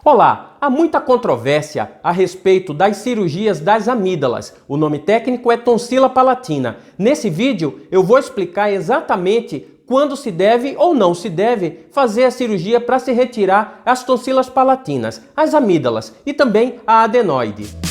Olá, há muita controvérsia a respeito das cirurgias das amígdalas. O nome técnico é tonsila palatina. Nesse vídeo eu vou explicar exatamente quando se deve ou não se deve fazer a cirurgia para se retirar as tonsilas palatinas, as amígdalas e também a adenoide.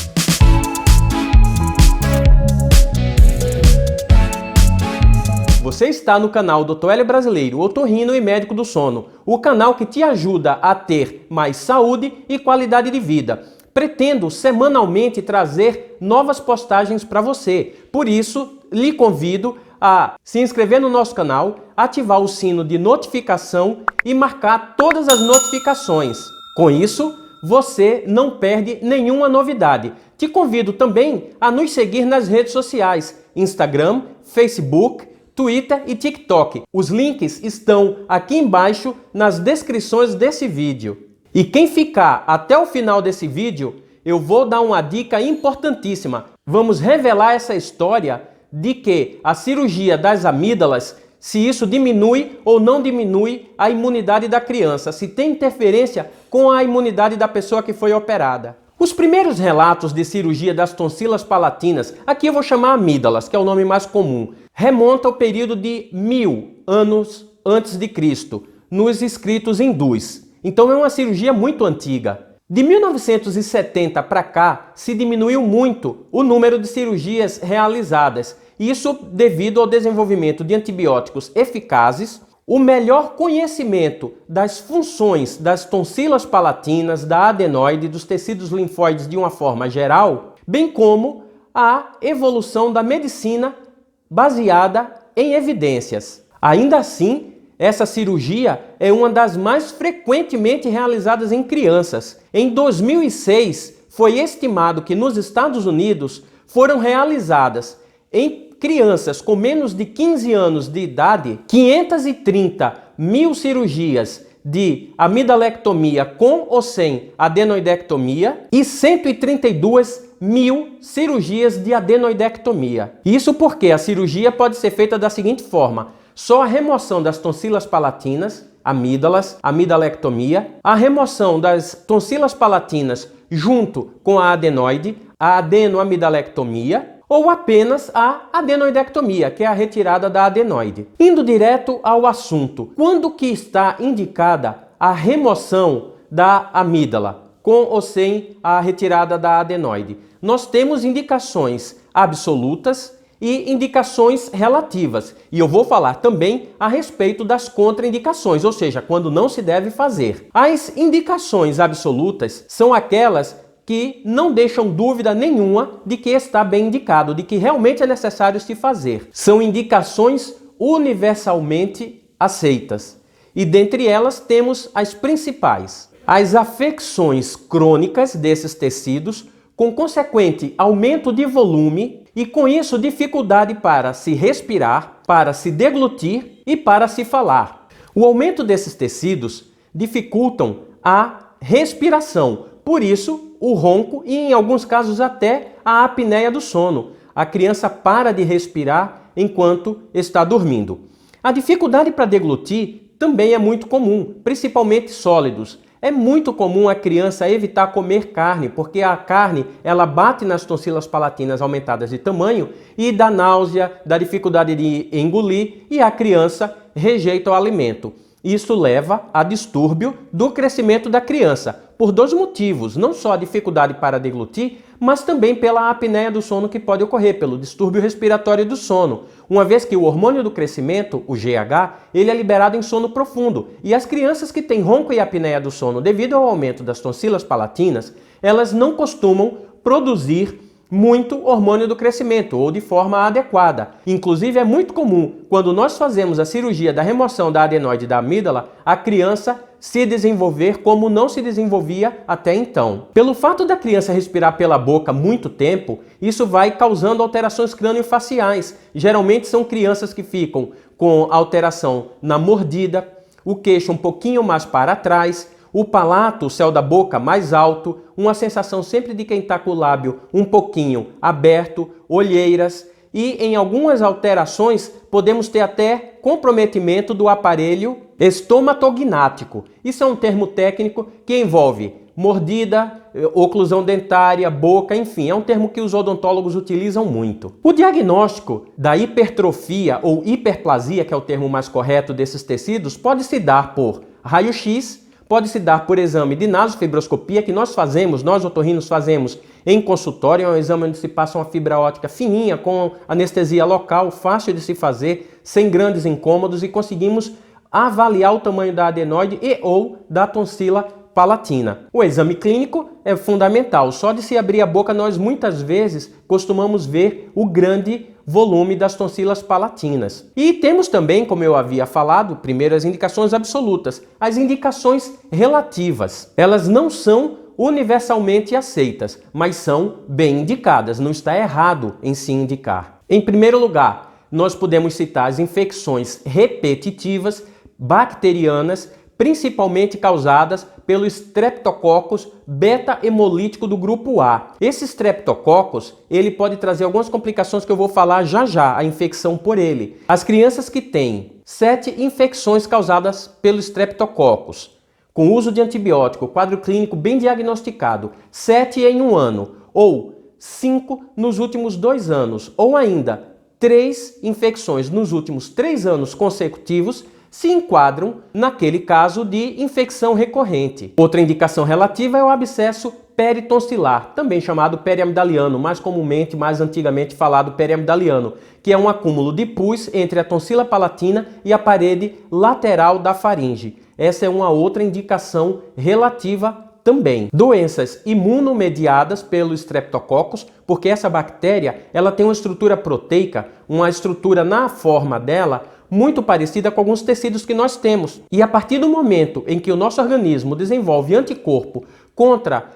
Você está no canal Dr. Hélio Brasileiro, otorrino e médico do sono, o canal que te ajuda a ter mais saúde e qualidade de vida. Pretendo semanalmente trazer novas postagens para você, por isso lhe convido a se inscrever no nosso canal, ativar o sino de notificação e marcar todas as notificações. Com isso, você não perde nenhuma novidade. Te convido também a nos seguir nas redes sociais, Instagram, Facebook, Twitter e TikTok. Os links estão aqui embaixo nas descrições desse vídeo. E quem ficar até o final desse vídeo, eu vou dar uma dica importantíssima. Vamos revelar essa história de que a cirurgia das amígdalas, se isso diminui ou não diminui a imunidade da criança, se tem interferência com a imunidade da pessoa que foi operada. Os primeiros relatos de cirurgia das tonsilas palatinas, aqui eu vou chamar amígdalas, que é o nome mais comum, remonta ao período de 1000 anos antes de Cristo, nos escritos hindus. Então é uma cirurgia muito antiga. De 1970 para cá, se diminuiu muito o número de cirurgias realizadas. Isso devido ao desenvolvimento de antibióticos eficazes, o melhor conhecimento das funções das tonsilas palatinas, da adenoide, dos tecidos linfóides de uma forma geral, bem como a evolução da medicina baseada em evidências. Ainda assim, essa cirurgia é uma das mais frequentemente realizadas em crianças. Em 2006, foi estimado que nos Estados Unidos foram realizadas em crianças com menos de 15 anos de idade 530 mil cirurgias de amidalectomia com ou sem adenoidectomia e 132 mil cirurgias de adenoidectomia. Isso porque a cirurgia pode ser feita da seguinte forma: só a remoção das tonsilas palatinas, amígdalas, amidalectomia, a remoção das tonsilas palatinas junto com a adenoide, a adenoamidalectomia, ou apenas a adenoidectomia, que é a retirada da adenoide. Indo direto ao assunto, quando que está indicada a remoção da amígdala, com ou sem a retirada da adenoide? Nós temos indicações absolutas e indicações relativas. E eu vou falar também a respeito das contraindicações, ou seja, quando não se deve fazer. As indicações absolutas são aquelas que não deixam dúvida nenhuma de que está bem indicado, de que realmente é necessário se fazer. São indicações universalmente aceitas. E dentre elas temos as principais: as afecções crônicas desses tecidos, com consequente aumento de volume e com isso dificuldade para se respirar, para se deglutir e para se falar. O aumento desses tecidos dificultam a respiração, por isso o ronco e em alguns casos até a apneia do sono. A criança para de respirar enquanto está dormindo. A dificuldade para deglutir também é muito comum, principalmente sólidos. É muito comum a criança evitar comer carne, porque a carne ela bate nas tonsilas palatinas aumentadas de tamanho e dá náusea, dá dificuldade de engolir e a criança rejeita o alimento. Isso leva a distúrbio do crescimento da criança, por dois motivos: não só a dificuldade para deglutir, mas também pela apneia do sono que pode ocorrer, pelo distúrbio respiratório do sono, uma vez que o hormônio do crescimento, o GH, ele é liberado em sono profundo. E as crianças que têm ronco e apneia do sono devido ao aumento das tonsilas palatinas, elas não costumam produzir muito hormônio do crescimento ou de forma adequada. Inclusive é muito comum, quando nós fazemos a cirurgia da remoção da adenoide da amígdala, a criança se desenvolver como não se desenvolvia até então. Pelo fato da criança respirar pela boca muito tempo, isso vai causando alterações crâniofaciais. Geralmente são crianças que ficam com alteração na mordida, o queixo um pouquinho mais para trás, o palato, o céu da boca mais alto, uma sensação sempre de quem está com o lábio um pouquinho aberto, olheiras e em algumas alterações podemos ter até comprometimento do aparelho estomatognático. Isso é um termo técnico que envolve mordida, oclusão dentária, boca, enfim, é um termo que os odontólogos utilizam muito. O diagnóstico da hipertrofia ou hiperplasia, que é o termo mais correto desses tecidos, pode se dar por raio-x, pode se dar por exame de nasofibroscopia, que nós otorrinos fazemos em consultório, é um exame onde se passa uma fibra óptica fininha, com anestesia local, fácil de se fazer, sem grandes incômodos, e conseguimos avaliar o tamanho da adenoide e ou da tonsila palatina. O exame clínico é fundamental. Só de se abrir a boca, nós muitas vezes costumamos ver o grande volume das tonsilas palatinas. E temos também, como eu havia falado, primeiro as indicações absolutas, as indicações relativas. Elas não são universalmente aceitas, mas são bem indicadas. Não está errado em se indicar. Em primeiro lugar, nós podemos citar as infecções repetitivas bacterianas, principalmente causadas pelo Streptococcus beta-hemolítico do grupo A. Esse Streptococcus, ele pode trazer algumas complicações que eu vou falar já, a infecção por ele. As crianças que têm 7 infecções causadas pelo Streptococcus, com uso de antibiótico, quadro clínico bem diagnosticado, 7 em um ano, ou 5 nos últimos 2 anos, ou ainda 3 infecções nos últimos 3 anos consecutivos, se enquadram naquele caso de infecção recorrente. Outra indicação relativa é o abscesso peritonsilar, também chamado periamidaliano, mais comumente, mais antigamente falado periamidaliano, que é um acúmulo de pus entre a tonsila palatina e a parede lateral da faringe. Essa é uma outra indicação relativa também. Doenças imunomediadas pelo Streptococcus, porque essa bactéria ela tem uma estrutura proteica, uma estrutura na forma dela muito parecida com alguns tecidos que nós temos. E a partir do momento em que o nosso organismo desenvolve anticorpo contra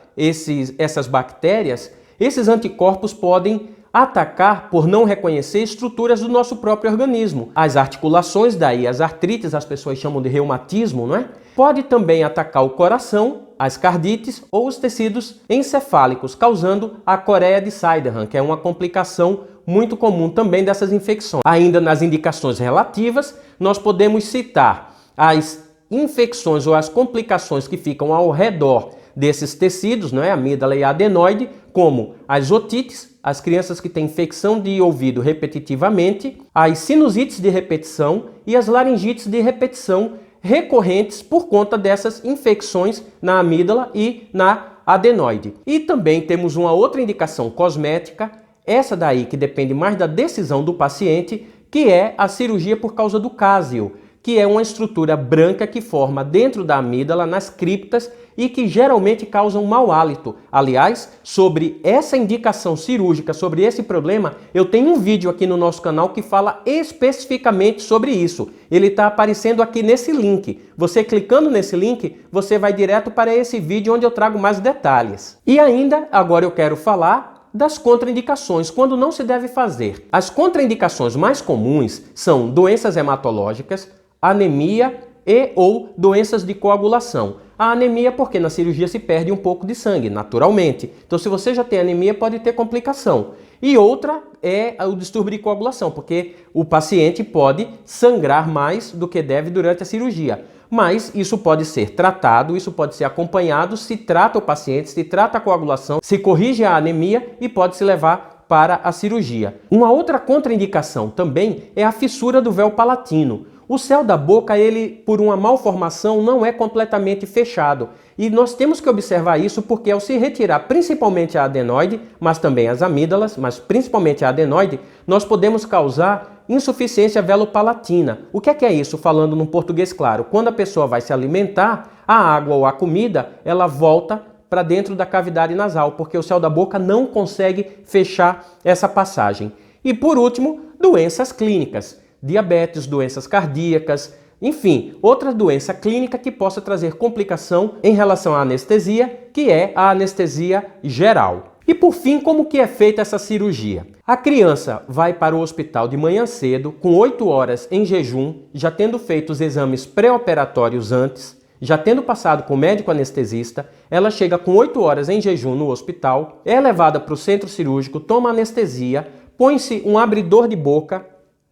essas bactérias, esses anticorpos podem atacar, por não reconhecer, estruturas do nosso próprio organismo. As articulações, daí as artrites, as pessoas chamam de reumatismo, não é? Pode também atacar o coração, as cardites ou os tecidos encefálicos, causando a coreia de Sydenham, que é uma complicação muito comum também dessas infecções. Ainda nas indicações relativas, nós podemos citar as infecções ou as complicações que ficam ao redor desses tecidos, não é? Amígdala e adenoide, como as otites, as crianças que têm infecção de ouvido repetitivamente, as sinusites de repetição e as laringites de repetição recorrentes por conta dessas infecções na amígdala e na adenoide. E também temos uma outra indicação cosmética, essa daí que depende mais da decisão do paciente, que é a cirurgia por causa do cásio, que é uma estrutura branca que forma dentro da amígdala, nas criptas, e que geralmente causam mau hálito. Aliás, sobre essa indicação cirúrgica, sobre esse problema, eu tenho um vídeo aqui no nosso canal que fala especificamente sobre isso. Ele está aparecendo aqui nesse link. Você clicando nesse link, você vai direto para esse vídeo onde eu trago mais detalhes. E ainda, agora eu quero falar das contraindicações, quando não se deve fazer. As contraindicações mais comuns são doenças hematológicas, anemia e ou doenças de coagulação. A anemia porque na cirurgia se perde um pouco de sangue, naturalmente. Então se você já tem anemia, pode ter complicação. E outra é o distúrbio de coagulação, porque o paciente pode sangrar mais do que deve durante a cirurgia. Mas isso pode ser tratado, isso pode ser acompanhado, se trata o paciente, se trata a coagulação, se corrige a anemia e pode se levar para a cirurgia. Uma outra contraindicação também é a fissura do véu palatino. O céu da boca, ele, por uma malformação, não é completamente fechado. E nós temos que observar isso porque ao se retirar principalmente a adenoide, mas também as amígdalas, mas principalmente a adenoide, nós podemos causar insuficiência velopalatina. O que é isso? Falando num português claro, quando a pessoa vai se alimentar, a água ou a comida, ela volta para dentro da cavidade nasal, porque o céu da boca não consegue fechar essa passagem. E por último, doenças clínicas. Diabetes, doenças cardíacas, enfim, outra doença clínica que possa trazer complicação em relação à anestesia, que é a anestesia geral. E por fim, como que é feita essa cirurgia? A criança vai para o hospital de manhã cedo, com 8 horas em jejum, já tendo feito os exames pré-operatórios antes, já tendo passado com o médico anestesista, ela chega com 8 horas em jejum no hospital, é levada para o centro cirúrgico, toma anestesia, põe-se um abridor de boca,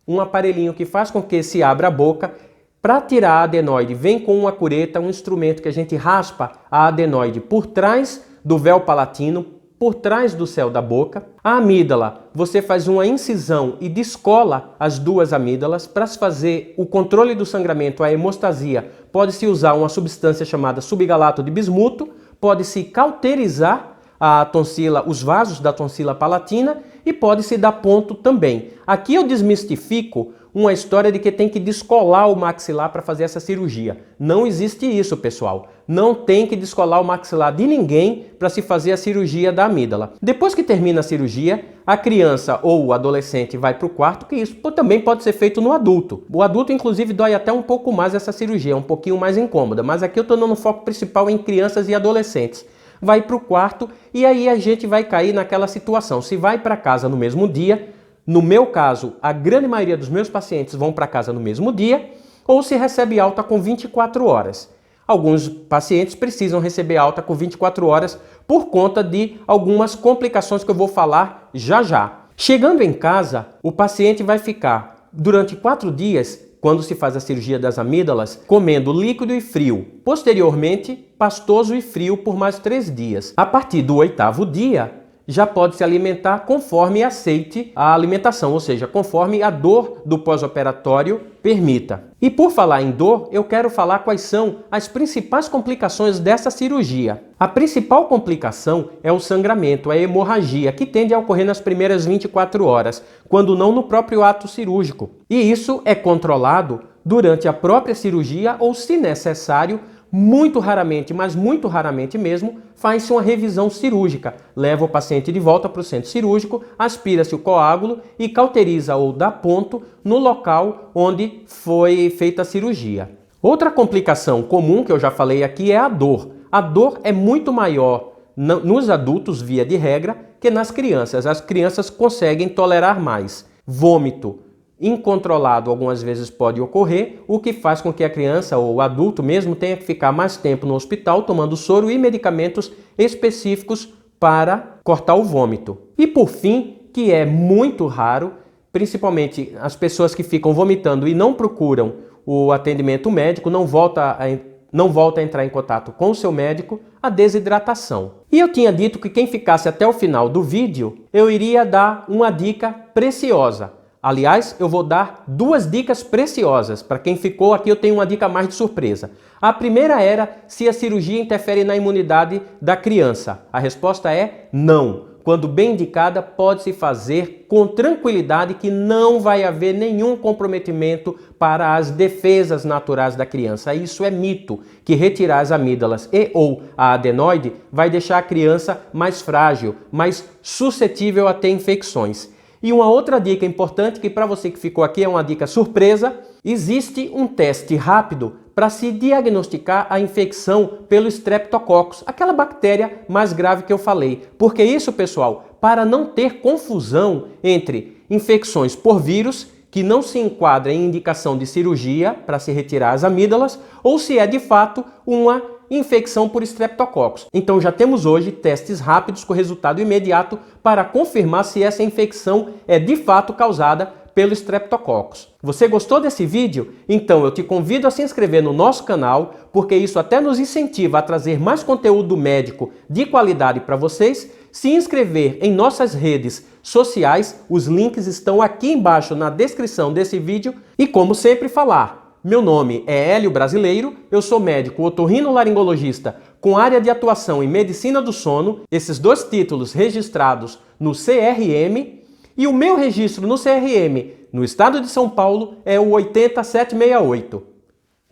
um aparelhinho que faz com que se abra a boca, Para tirar a adenoide, vem com uma cureta, um instrumento que a gente raspa a adenoide por trás do véu palatino, por trás do céu da boca. A amígdala, você faz uma incisão e descola as duas amígdalas. Para se fazer o controle do sangramento, a hemostasia, pode-se usar uma substância chamada subgalato de bismuto, pode-se cauterizar a tonsila, os vasos da tonsila palatina e pode-se dar ponto também. Aqui eu desmistifico uma história de que tem que descolar o maxilar para fazer essa cirurgia. Não existe isso, pessoal. Não tem que descolar o maxilar de ninguém para se fazer a cirurgia da amígdala. Depois que termina a cirurgia, a criança ou o adolescente vai para o quarto, que isso também pode ser feito no adulto. O adulto, inclusive, dói até um pouco mais essa cirurgia, é um pouquinho mais incômoda. Mas aqui eu estou dando foco principal em crianças e adolescentes. Vai para o quarto e aí a gente vai cair naquela situação. Se vai para casa no mesmo dia, no meu caso, a grande maioria dos meus pacientes vão para casa no mesmo dia, ou se recebe alta com 24 horas. Alguns pacientes precisam receber alta com 24 horas por conta de algumas complicações que eu vou falar já já. Chegando em casa, o paciente vai ficar durante 4 dias, quando se faz a cirurgia das amígdalas, comendo líquido e frio. Posteriormente, pastoso e frio por mais 3 dias. A partir do 8º dia, já pode se alimentar conforme aceite a alimentação, ou seja, conforme a dor do pós-operatório permita. E por falar em dor, eu quero falar quais são as principais complicações dessa cirurgia. A principal complicação é o sangramento, a hemorragia, que tende a ocorrer nas primeiras 24 horas, quando não no próprio ato cirúrgico. E isso é controlado durante a própria cirurgia ou, se necessário, muito raramente, mas muito raramente mesmo, faz-se uma revisão cirúrgica. Leva o paciente de volta para o centro cirúrgico, aspira-se o coágulo e cauteriza ou dá ponto no local onde foi feita a cirurgia. Outra complicação comum que eu já falei aqui é a dor. A dor é muito maior nos adultos, via de regra, que nas crianças. As crianças conseguem tolerar mais. Vômito incontrolado algumas vezes pode ocorrer, o que faz com que a criança ou o adulto mesmo tenha que ficar mais tempo no hospital tomando soro e medicamentos específicos para cortar o vômito. E por fim, que é muito raro, principalmente as pessoas que ficam vomitando e não procuram o atendimento médico, não volta a entrar em contato com o seu médico, a desidratação. E eu tinha dito que quem ficasse até o final do vídeo, eu iria dar uma dica preciosa. Aliás, eu vou dar 2 dicas preciosas. Para quem ficou aqui, eu tenho uma dica mais de surpresa. A primeira era se a cirurgia interfere na imunidade da criança. A resposta é não. Quando bem indicada, pode-se fazer com tranquilidade que não vai haver nenhum comprometimento para as defesas naturais da criança. Isso é mito, que retirar as amígdalas e ou a adenoide vai deixar a criança mais frágil, mais suscetível a ter infecções. E uma outra dica importante, que para você que ficou aqui é uma dica surpresa, existe um teste rápido para se diagnosticar a infecção pelo Streptococcus, aquela bactéria mais grave que eu falei. Porque isso, pessoal, para não ter confusão entre infecções por vírus, que não se enquadra em indicação de cirurgia para se retirar as amígdalas, ou se é de fato uma infecção por Streptococcus. Então já temos hoje testes rápidos com resultado imediato para confirmar se essa infecção é de fato causada pelo Streptococcus. Você gostou desse vídeo? Então eu te convido a se inscrever no nosso canal, porque isso até nos incentiva a trazer mais conteúdo médico de qualidade para vocês. Se inscrever em nossas redes sociais, os links estão aqui embaixo na descrição desse vídeo. E como sempre falar, meu nome é Hélio Brasileiro, eu sou médico otorrinolaringologista com área de atuação em medicina do sono, esses 2 títulos registrados no CRM, e o meu registro no CRM no estado de São Paulo é o 80768.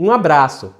Um abraço!